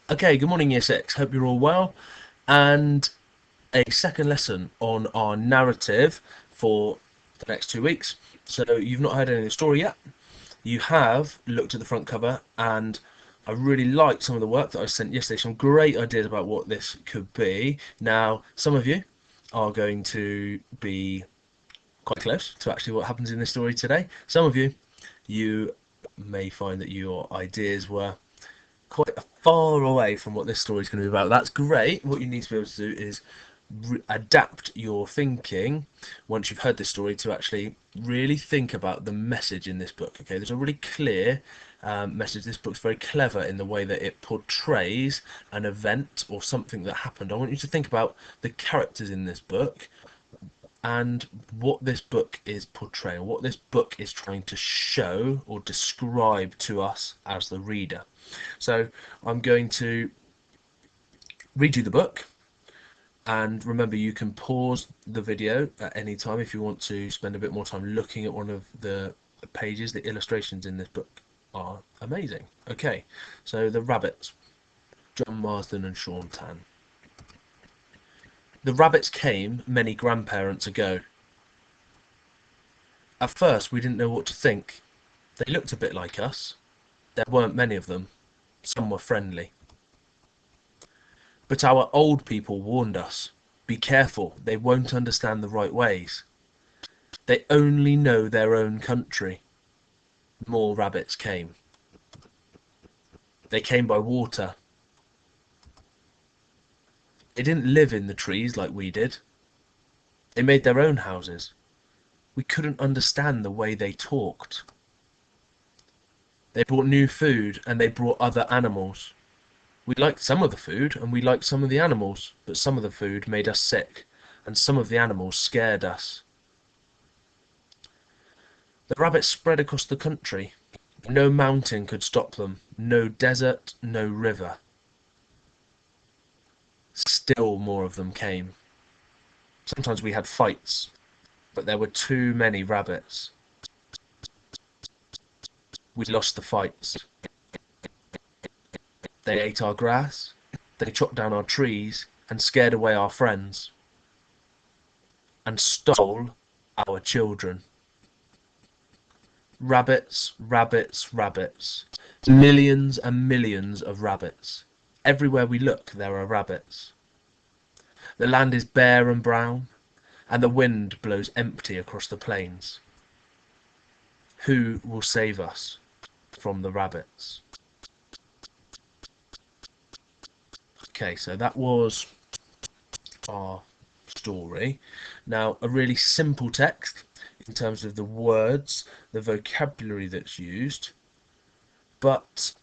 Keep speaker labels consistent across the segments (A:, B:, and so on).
A: Okay, good morning, Year 6. Hope you're all well. And a second lesson on our narrative for the next 2 weeks. So, you've not heard any of the story yet. You have looked at the front cover, and I really liked some of the work that I sent yesterday. Some great ideas about what this could be. Now, some of you are going to be quite close to actually what happens in this story today. Some of you may find that your ideas were quite far away from what this story is going to be about. That's great. What you need to be able to do is adapt your thinking once you've heard this story to actually really think about the message in this book. Okay, there's a really clear message. This book's very clever in the way that it portrays an event or something that happened. I want you to think about the characters in this book and what this book is portraying, what this book is trying to show or describe to us as the reader. So I'm going to read you the book, and remember, you can pause the video at any time if you want to spend a bit more time looking at one of the pages. The illustrations in this book are amazing. Okay, so the rabbits, John Marsden and Sean Tan. The rabbits came many grandparents ago. At first we didn't know what to think. They looked a bit like us. There weren't many of them. Some were friendly. But our old people warned us. Be careful, they won't understand the right ways. They only know their own country. More rabbits came. They came by water. They didn't live in the trees like we did. They made their own houses. We couldn't understand the way they talked. They brought new food and they brought other animals. We liked some of the food and we liked some of the animals, but some of the food made us sick and some of the animals scared us. The rabbits spread across the country. No mountain could stop them, no desert, no river. Still more of them came. Sometimes we had fights, but there were too many rabbits. We lost the fights. They ate our grass, they chopped down our trees and scared away our friends, and stole our children. Rabbits, rabbits, rabbits. Millions and millions of rabbits. Everywhere we look, there are rabbits. The land is bare and brown, and the wind blows empty across the plains. Who will save us from the rabbits? Okay, so that was our story. Now, a really simple text in terms of the words, the vocabulary that's used, but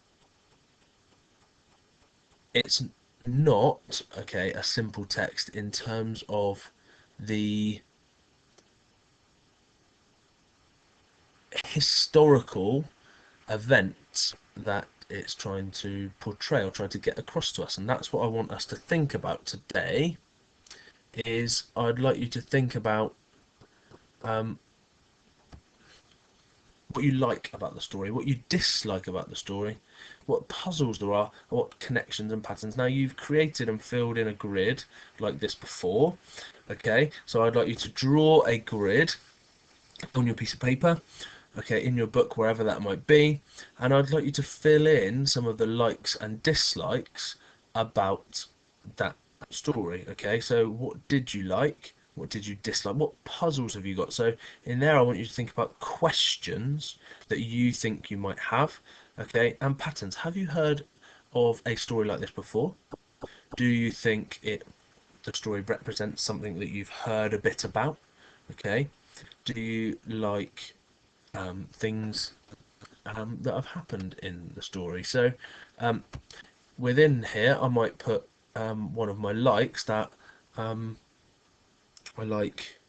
A: it's not, okay, a simple text in terms of the historical events that it's trying to portray or trying to get across to us. And that's what I want us to think about today. Is I'd like you to think about um, what you like about the story, what you dislike about the story, what puzzles there are, what connections and patterns. Now, you've created and filled in a grid like this before, okay? So I'd like you to draw a grid on your piece of paper, okay, in your book, wherever that might be, and I'd like you to fill in some of the likes and dislikes about that story, okay? So what did you like? What did you dislike? What puzzles have you got? So in there, I want you to think about questions that you think you might have, okay, and patterns. Have you heard of a story like this before? Do you think the story represents something that you've heard a bit about? Okay. Do you like things that have happened in the story? So um, within here, I might put one of my likes that um, I like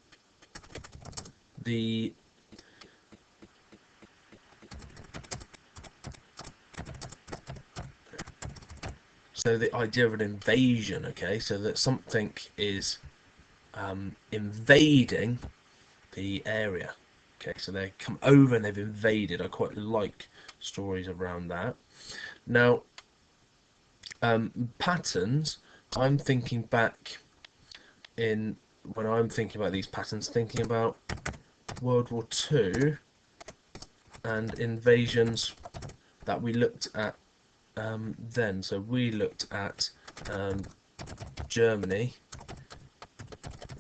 A: the so the idea of an invasion. Okay, so that something is invading the area. Okay, so they come over and they've invaded. I quite like stories around that. Now, Patterns, I'm thinking back in when I'm thinking about these patterns, thinking about World War Two and invasions that we looked at then. So we looked at Germany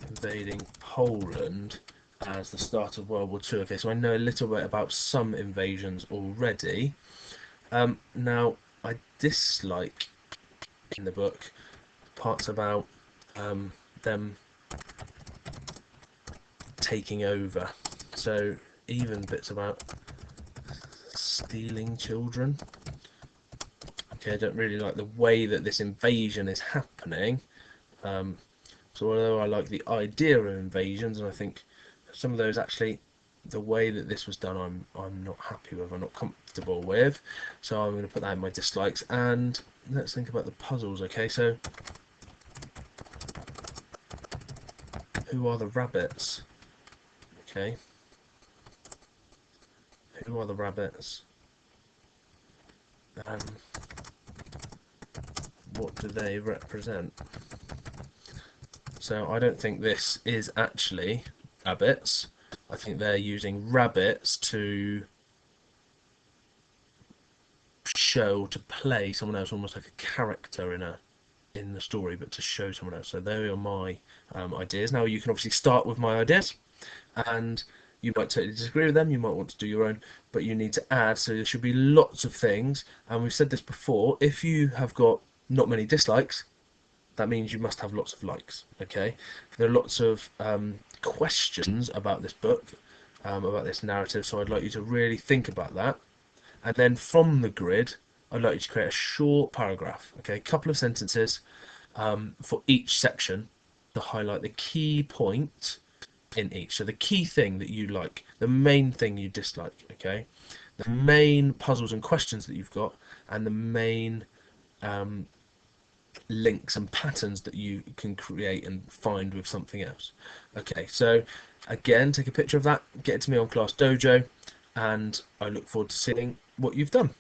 A: invading Poland as the start of World War Two. Okay, so I know a little bit about some invasions already. Now, I dislike in the book parts about them taking over. So even bits about stealing children. Okay, I don't really like the way that this invasion is happening. Um, so although I like the idea of invasions, and I think some of those actually, the way that this was done, I'm not happy with. I'm not comfortable with. So I'm going to put that in my dislikes. And let's think about the puzzles. Okay, so who are the rabbits? Okay, who are the rabbits? Um, what do they represent? So I don't think this is actually rabbits. I think they're using rabbits to show, to play someone else, almost like a character in the story, but to show someone else. So there are my ideas. Now you can obviously start with my ideas, and you might totally disagree with them. You might want to do your own, but you need to add. So there should be lots of things. And we've said this before. If you have got not many dislikes, that means you must have lots of likes. Okay, there are lots of questions about this book, about this narrative. So I'd like you to really think about that, and then from the grid, I'd like you to create a short paragraph. Okay, a couple of sentences for each section to highlight the key point in each. So the key thing that you like, the main thing you dislike. Okay, the main puzzles and questions that you've got, and the main um, links and patterns that you can create and find with something else. Okay, so again, take a picture of that, get it to me on Class Dojo, and I look forward to seeing what you've done.